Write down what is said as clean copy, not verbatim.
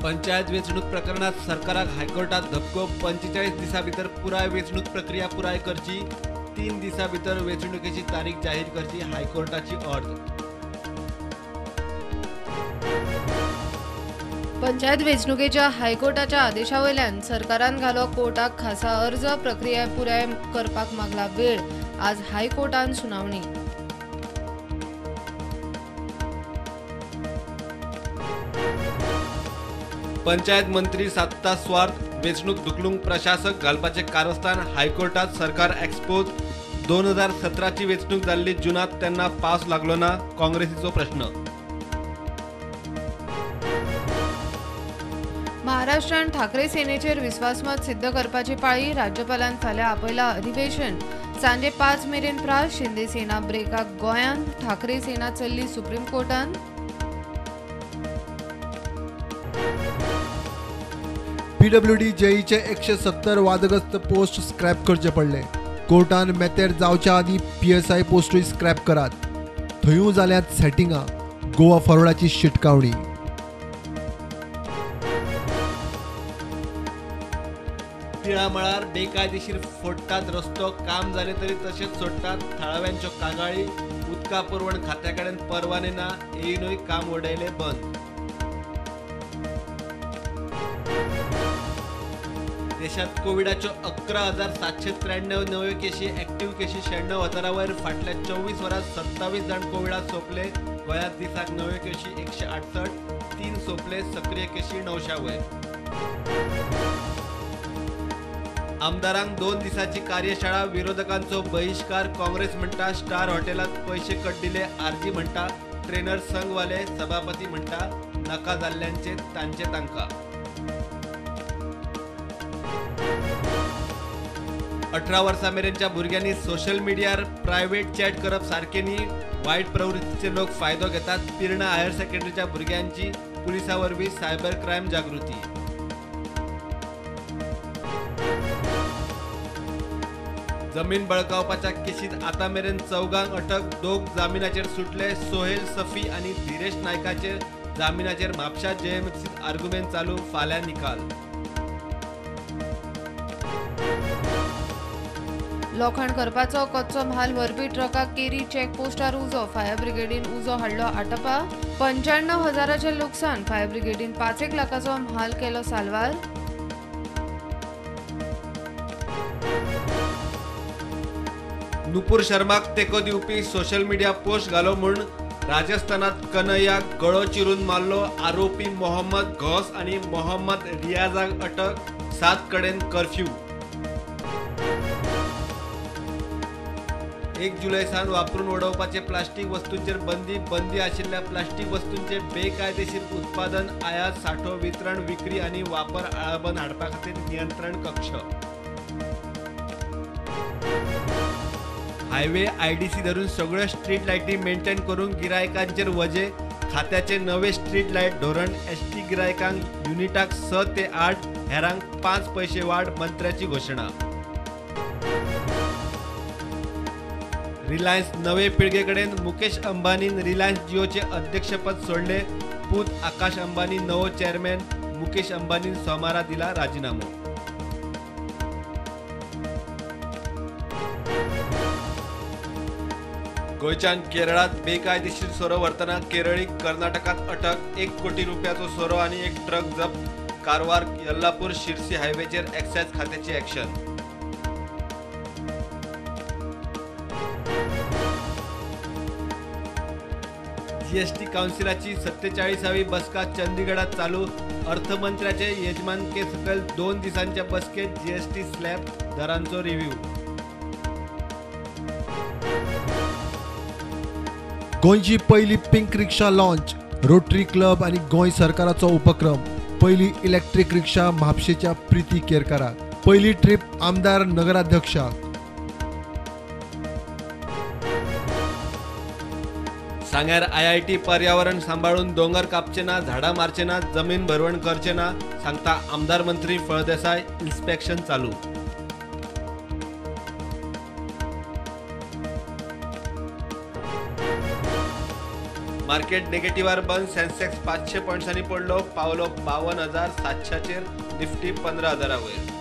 पंचायत वेचणूक प्रकरणात सरकाराक हायकोर्टात धपको 45 दिसा भितर पुराय वेचणूक प्रक्रिया पुराय करची 3 दिसा भितर वेचणुकेची तारीख जाहीर करची हायकोर्टाची अर्ज। पंचायत वेचणुकेच्या हायकोर्टाच्या आदेशावयल्यान सरकारान घालो कोर्टाक खासा अर्ज प्रक्रिया पुराय करपाक मागला वेळ। आज हायकोर्टान सुनावणी। पंचायत मंत्री सत्ता स्वार्थ वेचणूक दुखलूंक प्रशासक घालपाचे कारस्थान हायकोर्टात सरकार एक्सपोज। 2017 ची वेचणूक जाल्ली जुनात तेन्ना पावस लागलो ना काँग्रेसीचो प्रश्न। महाराष्ट्रान ठाकरे सेनेचेर विश्वासमत सिद्ध करपाची पाळी। राज्यपालान फाल्यां आपयला अधिवेशन। सांजे 5 मेरेन प्रास। शिंदे सेना ब्रेकाक गोंयान, ठाकरे सेना चल्ली सुप्रीम कोर्टान। PWD जेईचे 170 वादग्रस्त पोस्ट स्क्रॅप करचे पडले। कोर्टान मेतेर जावच्या आदी PSI पोस्टूय स्क्रॅप करात। थंयूय जाल्यात सेटिंगां। गोवा फॉरवर्डाची शिटकावणी। तिळा मळार बेकायदेशीर फोडटात रस्तो। काम जाले तरी तशेंच सोडटात। थळाव्यांच्यो कागाळी। उदका पुरवण खात्या कडेन परवाने ना येयनूय काम उडयले बंद। देशात कोविडाच्यो 11,793 नव्यो केशी। एक्टिव्ह केशी 96,000 वयर। फाटल्या 24 वरांत 27 जाण कोविडात सोंपले। गोंयांत दिसाक नव्यो केशी 168, 3 सोंपले। सक्रिय केशी 900 वयर। आमदारांक 2 दिसाची कार्यशाळा। विरोधकांचो बहिष्कार। काँग्रेस म्हणटा स्टार हॉटेलात पैसे कट दिले। आरजी म्हणटा ट्रेनर संघवाले। सभापती म्हणटा नाका जाल्ल्यांचे तांचे तांकां। 18 वर्सां मेरेनच्या भुरग्यांनी सोशल मिडियार प्रायव्हेट चॅट करप सारकें न्ही। वायट प्रवृत्तीचे लोक फायदो घेतात। पिर्णा हायर सेकंडरीच्या भुरग्यांची पुलिसा वरवीं सायबर क्रायम जागृती। जमीन बळकावपाच्या केशीत आतां मेरेन 4 अटक। 2 जामिनाचेर सुटले। सोहेल सफी आणि धीरेश नायकाचेर जामिनाचेर म्हापशा JMFCत आर्ग्युमेंट चालू। फाल्यां निकाल। लोखंड करपाचो कच्चो म्हाल व्हरपी ट्रकाक केरी चेकपोस्टार उजो। फायर ब्रिगेडीन उजो हाडलो आटपा। 95,000चे लुकसाण। फायर ब्रिगेडीन 5 लाखाचो म्हाल केलो साल्वार। नुपूर शर्माक तेको दिवपी सोशल मीडिया पोस्ट घालो म्हूण राजस्थानात कन्हैयाक गळो चिरून मारलो। आरोपी मोहम्मद घोस आणि मोहम्मद रियाजाक अटक। 7 कडेन कर्फ्यू। 1 जुलै सावन वापरून उडोवपाचे प्लास्टीक वस्तूंचेर बंदी आशिल्ल्या प्लास्टीक वस्तूंचे बेकायदेशीर उत्पादन, आयात, सांठो, वितरण, विक्री आणि वापर आळाबंद हाडपा खातीर नियंत्रण कक्ष। हायवे IDC धरून सगळ्यो स्ट्रीट लायटी मेंटेन करून गिरायकांचेर वजे। खात्याचे नवे स्ट्रीट लायट धोरण। ST गिरायकांक युनिटाक 6 ते 8, हेरांक 5 पैसे वाड। मंत्र्याची घोषणा। रिलायन्स नवे पिळगे कडेन। मुकेश अंबानीन रिलायन्स जिओचे अध्यक्षपद सोडले। पूत आकाश अंबानी नवो चेअरमॅन। मुकेश अंबानीन सोमारा दिला राजीनामो। गोंयच्यान केरळात बेकायदेशीर सोरो व्हरतना केरळीक कर्नाटकात अटक। 1 कोटी रुपयाचो सोरो आणि 1 ट्रक जप्त। कारवार यल्लापूर शिरसी हायवेचेर एक्सायज खात्याची ॲक्शन। GST कावन्सिलाची 47वी बसका चंदीगडात चालू। अर्थमंत्र्याचे येजमानके सकयल 2 दिसांच्या बसकेत GST स्लॅब दरांचो रिव्ह्यू। गोंयची पहिली पिंक रिक्षा लॉन्च। रोटरी क्लब आणि गोंय सरकाराचो उपक्रम। पहिली इलेक्ट्रिक रिक्षा म्हापशेच्या प्रिती केरकाराक। पहिली ट्रिप आमदार नगराध्यक्षाक। सांग्यार IIT पर्यावरण सांबाळून दोंगर कापचे ना, झाडां मारचे ना, जमीन भरवण करचे ना, सांगता आमदार मंत्री फळदेसाय। इन्स्पेक्शन चालू। मार्केट नेगेटिव्हार बंद. सेन्सेक्स 500 पॉइंट्सांनी पडलो, पावलो 52,700चेर. निफ्टी 15,000 वयर.